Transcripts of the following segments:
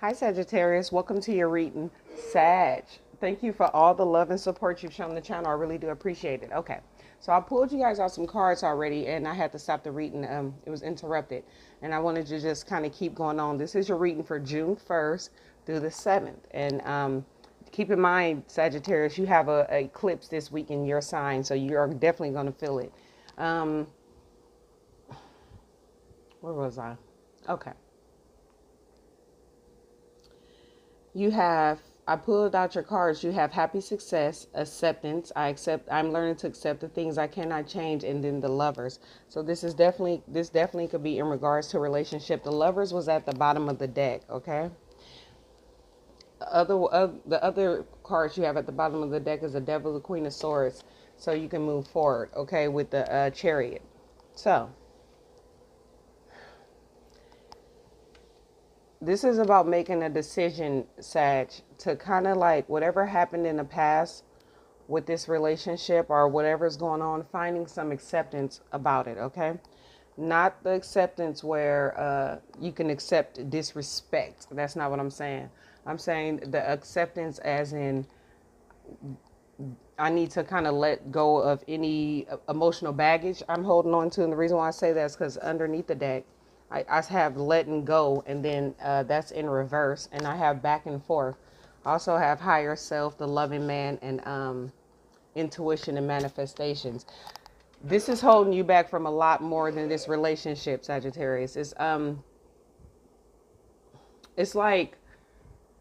Hi, Sagittarius. Welcome to your reading. Sag, thank you for all the love and support you've shown the channel. I really do appreciate it. Okay, so I pulled you guys out some cards already, and I had to stop the reading. It was interrupted, and I wanted to just kind of keep going on. This is your reading for June 1st through the 7th. And keep in mind, Sagittarius, you have a eclipse this week in your sign, so you're definitely going to feel it. Um, where was I? Okay. You have, I pulled out your cards. You have happy success, acceptance. I'm learning to accept the things I cannot change, and then the lovers. So this definitely could be in regards to relationship. The lovers was at the bottom of the deck, okay? The other cards you have at the bottom of the deck is the devil, the queen of swords. So you can move forward, okay, with the chariot. So this is about making a decision, Sag, to kind of like whatever happened in the past with this relationship or whatever's going on, finding some acceptance about it, okay? Not the acceptance where you can accept disrespect. That's not what I'm saying. I'm saying the acceptance as in I need to kind of let go of any emotional baggage I'm holding on to. And the reason why I say that is because underneath the deck, I have letting go, and then that's in reverse, and I have back and forth. I also have higher self, the loving man, and intuition and manifestations. This is holding you back from a lot more than this relationship, Sagittarius. It's like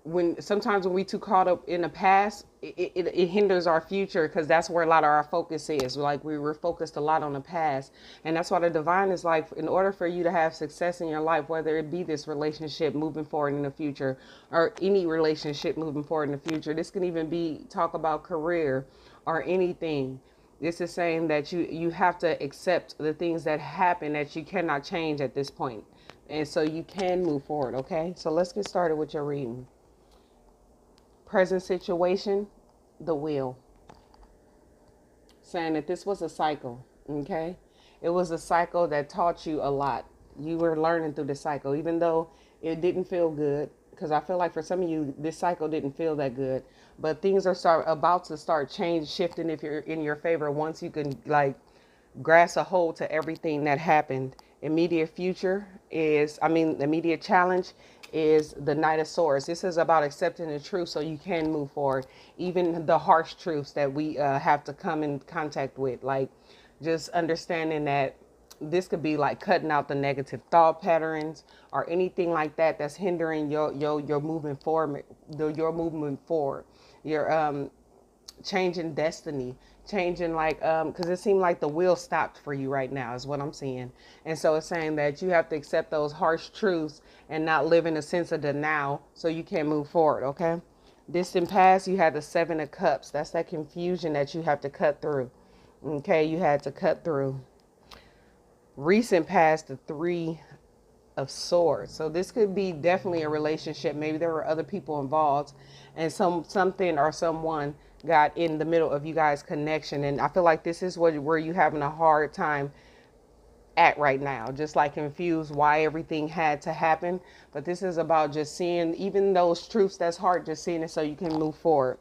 when sometimes when we too caught up in the past, it hinders our future, because that's where a lot of our focus is. Like we were focused a lot on the past, and that's why the divine is like, in order for you to have success in your life, whether it be this relationship moving forward in the future or any relationship moving forward in the future, this can even be talk about career or anything. This is saying that you have to accept the things that happen that you cannot change at this point, and so you can move forward. Okay, so let's get started with your reading. Present situation, the wheel, saying that this was a cycle. Okay, it was a cycle that taught you a lot. You were learning through the cycle, even though it didn't feel good, because I feel like for some of you this cycle didn't feel that good, but things are about to start shifting if you're in your favor, once you can like grasp a hold to everything that happened. Immediate future is, immediate challenge is the Knight of Swords. This is about accepting the truth so you can move forward. Even the harsh truths that we have to come in contact with, like just understanding that this could be like cutting out the negative thought patterns or anything like that that's hindering your moving forward, your movement forward, your changing destiny, changing like because it seemed like the wheel stopped for you right now is what I'm seeing. And so it's saying that you have to accept those harsh truths and not live in a sense of the now so you can move forward. Okay, distant past, you had the 7 of Cups. That's that confusion that you have to cut through. Okay, you had to cut through. Recent past, the 3 of Swords. So this could be definitely a relationship. Maybe there were other people involved, and something or someone got in the middle of you guys' connection. And I feel like this is where you having a hard time at right now, just like confused why everything had to happen. But this is about just seeing even those truths that's hard, just seeing it so you can move forward.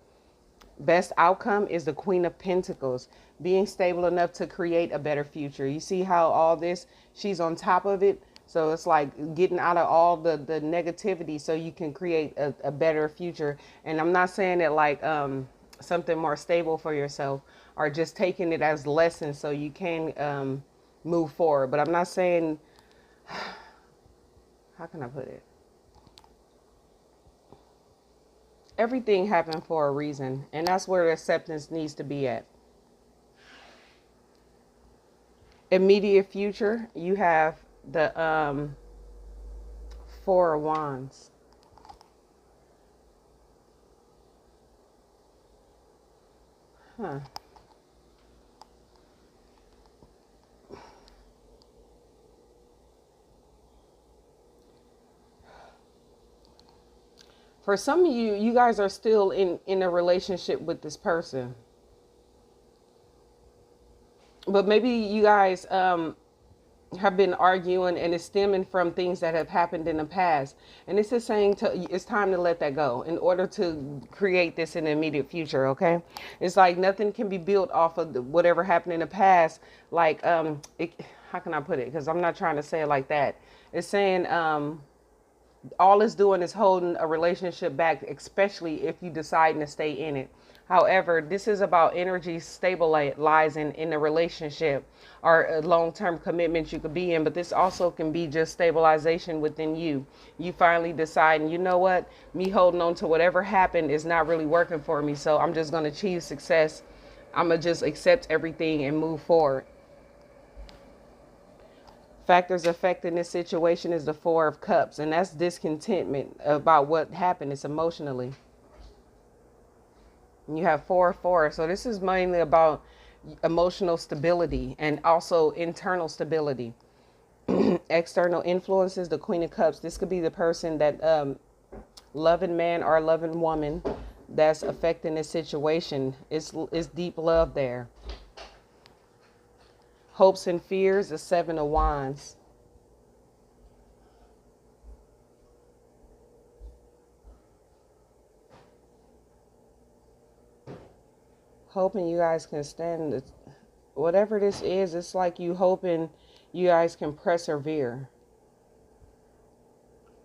Best outcome is the Queen of Pentacles, being stable enough to create a better future. You see how all this, she's on top of it. So it's like getting out of all the negativity so you can create a better future. And I'm not saying it like something more stable for yourself, or just taking it as lessons so you can move forward. But I'm not saying, how can I put it? Everything happened for a reason, and that's where the acceptance needs to be at. Immediate future, you have the 4 of Wands. Huh. For some of you, you guys are still in a relationship with this person. But maybe you guys have been arguing, and it's stemming from things that have happened in the past. And this is saying it's time to let that go in order to create this in the immediate future. Okay, it's like nothing can be built off of whatever happened in the past. Like how can I put it, because I'm not trying to say it like that. It's saying all it's doing is holding a relationship back, especially if you decide to stay in it. However, this is about energy stabilizing in a relationship or a long-term commitment you could be in. But this also can be just stabilization within you. You finally deciding, you know what, me holding on to whatever happened is not really working for me. So I'm just going to achieve success. I'm going to just accept everything and move forward. Factors affecting this situation is the Four of Cups, and that's discontentment about what happened. It's emotionally. And you have 4-4, so this is mainly about emotional stability and also internal stability. External influences, the Queen of Cups. This could be the person that loving man or loving woman that's affecting this situation. It's deep love there. Hopes and fears, the Seven of Wands. Hoping you guys can stand it. Whatever this is, it's like you hoping you guys can persevere,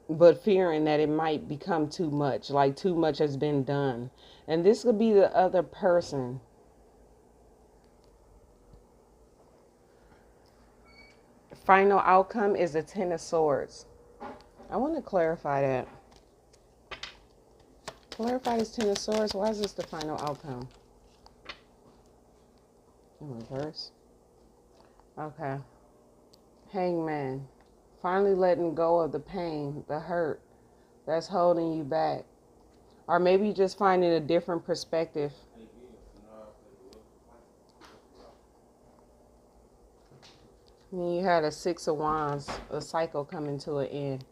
but fearing that it might become too much, like too much has been done. And this could be the other person. Final outcome is the Ten of Swords. I want to clarify that. Clarify this Ten of Swords. Why is this the final outcome? In reverse. Okay. Hangman. Finally letting go of the pain, the hurt that's holding you back. Or maybe just finding a different perspective. And you had a Six of Wands, a cycle coming to an end.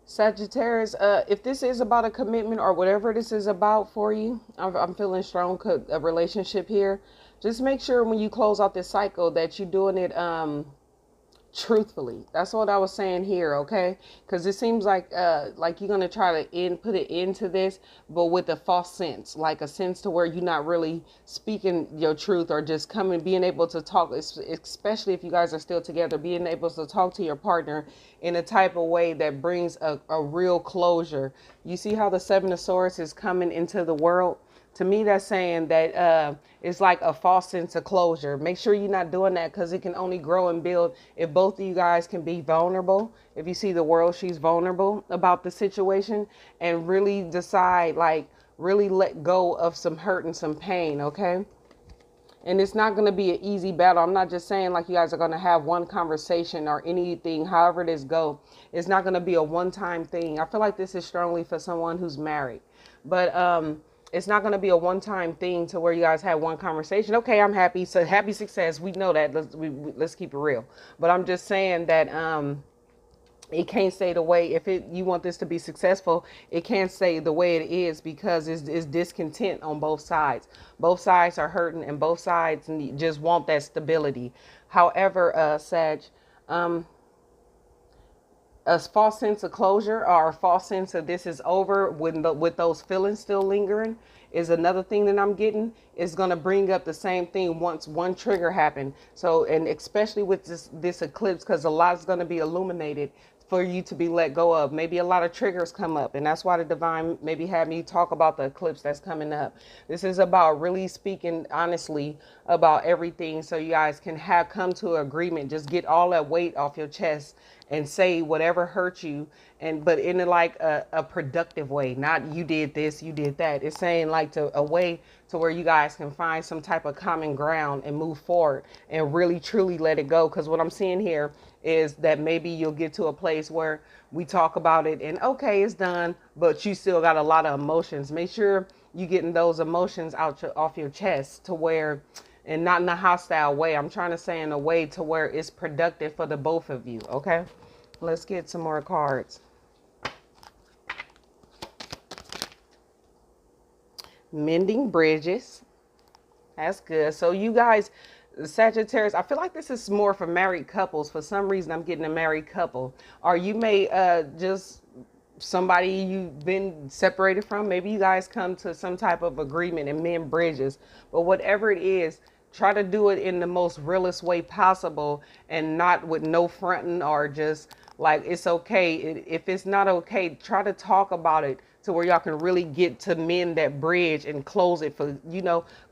Sagittarius, if this is about a commitment or whatever this is about for you, I'm feeling strong a relationship here. Just make sure when you close out this cycle that you're doing it truthfully. That's what I was saying here, okay? Because it seems like you're gonna try to put it into this, but with a false sense, like a sense to where you're not really speaking your truth, or just being able to talk, especially if you guys are still together, being able to talk to your partner in a type of way that brings a real closure. You see how the Seven of Swords is coming into the world? To me, that's saying that it's like a false sense of closure. Make sure you're not doing that, because it can only grow and build if both of you guys can be vulnerable. If you see the world, she's vulnerable about the situation, and really decide, like, really let go of some hurt and some pain, okay? And it's not going to be an easy battle. I'm not just saying like you guys are going to have one conversation or anything, however this go. It's not going to be a one-time thing. I feel like this is strongly for someone who's married. But it's not going to be a one-time thing to where you guys have one conversation. Okay, I'm happy. So happy success. We know that. Let's keep it real. But I'm just saying that it can't stay the way, if you want this to be successful, it can't stay the way it is, because it's discontent on both sides. Both sides are hurting, and both sides just want that stability. However, Sag, a false sense of closure or a false sense of this is over with those feelings still lingering is another thing that I'm getting. Is going to bring up the same thing once one trigger happened. So, and especially with this eclipse, because a lot is going to be illuminated for you to be let go of. Maybe a lot of triggers come up, and that's why the divine maybe had me talk about the eclipse that's coming up. This is about really speaking honestly about everything, so you guys can come to an agreement. Just get all that weight off your chest and say whatever hurt you, but in a productive way. Not you did this, you did that. It's saying like a way to where you guys can find some type of common ground and move forward and really truly let it go. Because what I'm seeing here is that maybe you'll get to a place where we talk about it and okay, it's done, but you still got a lot of emotions. Make sure you getting those emotions off your chest, to where, and not in a hostile way. I'm trying to say in a way to where it's productive for the both of you. Okay. Let's get some more cards. Mending bridges. That's good. So you guys, Sagittarius, I feel like this is more for married couples. For some reason, I'm getting a married couple. Or you may just somebody you've been separated from. Maybe you guys come to some type of agreement and mend bridges. But whatever it is, try to do it in the most realist way possible and not with no fronting or just like it's okay. If it's not okay, try to talk about it to where y'all can really get to mend that bridge and close it for,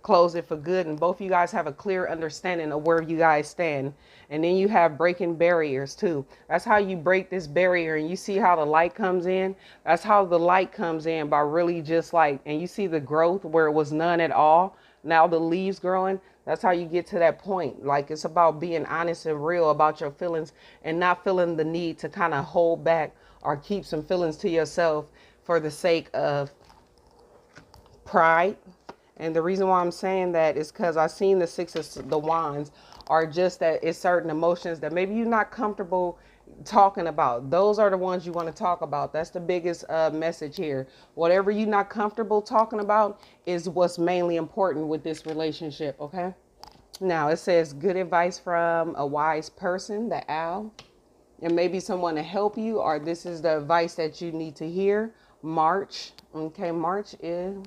close it for good. And both of you guys have a clear understanding of where you guys stand. And then you have breaking barriers too. That's how you break this barrier. And you see how the light comes in. That's how the light comes in, by really just like, and you see the growth where it was none at all. Now the leaves growing. That's how you get to that point. Like, it's about being honest and real about your feelings and not feeling the need to kind of hold back or keep some feelings to yourself for the sake of pride. And the reason why I'm saying that is because I've seen the Six of the Wands are just that it's certain emotions that maybe you're not comfortable talking about. Those are the ones you want to talk about. That's the biggest message here. Whatever you're not comfortable talking about is what's mainly important with this relationship, okay? Now it says good advice from a wise person, the owl. And maybe someone to help you, or this is the advice that you need to hear. March. Okay, March is...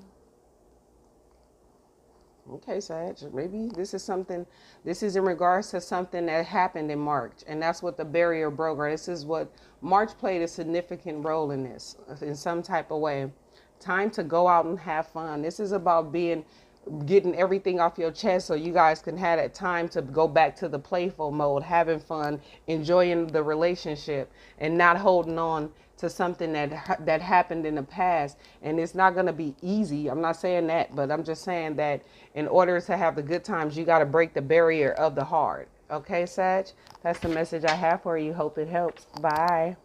Okay, Sag, maybe this is something, this is in regards to something that happened in March. And that's what the barrier broke. Or this is what March played a significant role in this, in some type of way. Time to go out and have fun. This is about getting everything off your chest so you guys can have that time to go back to the playful mode, having fun, enjoying the relationship, and not holding on to something that happened in the past. And it's not going to be easy. I'm not saying that, but I'm just saying that in order to have the good times, you got to break the barrier of the hard. Okay, Sag? That's the message I have for you. Hope it helps. Bye.